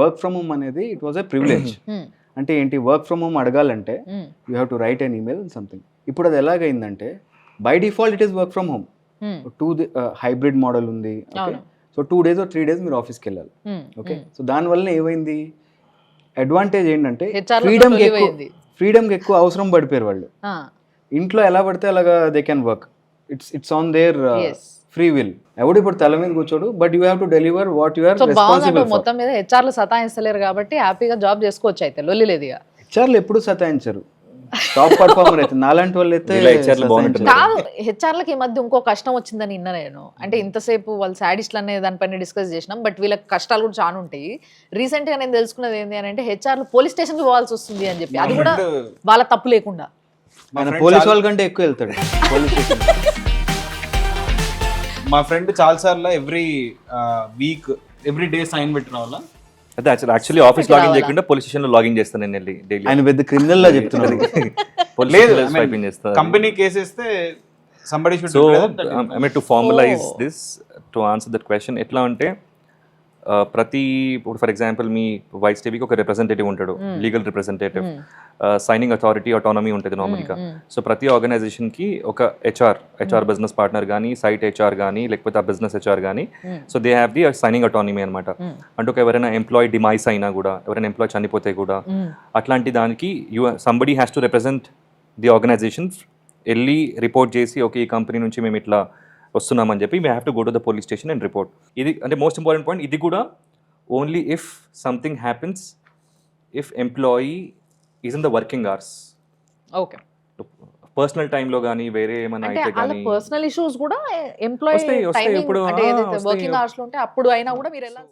Work from home అనేది it was a privilege. అంటే ఏంటి, వర్క్ ఫ్రమ్ హోమ్ అడగాలంటే you have to write an email something. ఇప్పుడు అది ఎలాగైందంటే by default it is work from home. Hybrid model ఉంది. Okay, so 2 days or 3 days మీరు ఆఫీస్కి వెళ్ళాలి. ఓకే, సో దానివల్ల ఏమైంది, అడ్వాంటేజ్ ఏంటంటే ఫ్రీడమ్కి ఎక్కువ అవసరం పడిపోయారు వాళ్ళు. ఇంట్లో ఎలా పడితే అలాగా they can work. It's on their free will. ఎవడు ఇప్పుడు తల మీద కూర్చోడు, but you have to deliver what you are responsible for. మొత్తం మీద హెచ్ఆర్లు సతాయిస్తలేరు కాబట్టి హ్యాపీగా జాబ్ చేసుకోవచ్చు. అయితే లొల్లి లేదు ఇక. హెచ్ఆర్లు ఎప్పుడు సతాయించరు, టాప్ పర్ఫార్మర్ అయితే నాలాంటి వాళ్ళు అయితే కాదు. హెచ్ఆర్లకి ఈ మధ్య ఇంకో కష్టం వచ్చిందని విన్నా నేను. అంటే ఇంతసేపు వాళ్ళు సాడిస్ట్లు అనే దానిపైన డిస్కస్ చేసినాం, బట్ వీళ్ళకి కష్టాలు కూడా చాలా ఉంటాయి. రీసెంట్ గా నేను తెలుసుకున్నది ఏంటి అని అంటే హెచ్ఆర్లు పోలీస్ స్టేషన్ కి పోవాల్సి వస్తుంది అని చెప్పి, అది కూడా వాళ్ళ తప్పు లేకుండా. పోలీస్ వాళ్ళ కంటే ఎక్కువ వెళ్తాడు పోలీస్ స్టేషన్. మా ఫ్రెండ్ చాలా సార్లు వీక్ ఎవ్రీ డే సైన్ పెట్టిన వాళ్ళ అదే యాక్చువల్లీ ఆఫీస్ లాగిన్ చేయకుండా పోలీస్ స్టేషన్ లో లాగిన్ చేస్తాను నేను వెళ్ళి డైలీ. ఆయన పెద్ద క్రిమినల్ లా చెప్తున్నారు. కంపెనీ కేసేస్తే somebody should. So I mean to formalize this, to answer that question, ఎట్లా అంటే ప్రతి ఇప్పుడు ఫర్ ఎగ్జాంపుల్ మీ వైస్ టీవీకి ఒక రిప్రజెంటేటివ్ ఉంటాడు, legal representative, signing authority autonomy ఉంటుంది నార్మల్గా. సో ప్రతి ఆర్గనైజేషన్కి ఒక హెచ్ఆర్ బిజినెస్ పార్ట్నర్ కానీ, సైట్ హెచ్ఆర్ కానీ, లేకపోతే ఆ బిజినెస్ హెచ్ఆర్ కానీ, so they have the signing autonomy అనమాట. అంటే ఒక ఎవరైనా ఎంప్లాయీ డిమైస్ అయినా కూడా, ఎవరైనా ఎంప్లాయీ చనిపోతే కూడా, అట్లాంటి దానికి somebody has to represent the organisation, వెళ్ళి రిపోర్ట్ చేసి ఓకే ఈ కంపెనీ నుంచి మేము ఇట్లా వస్తున్నామని చెప్పి we have to go to the police station and report. ఇది అంటే మోస్ట్ ఇంపార్టెంట్ పాయింట్. ఇది కూడా only if something happens, if employee is in the working hours. Okay, personal టైంలో కానీ వేరే ఏమైనా అయితే కానీ పర్సనల్ ఇష్యూస్ కూడా ఎంప్లాయీ ఇప్పుడు వర్కింగ్ అవర్స్ లో ఉంటే అప్పుడు అయినా కూడా మీరు ఎలా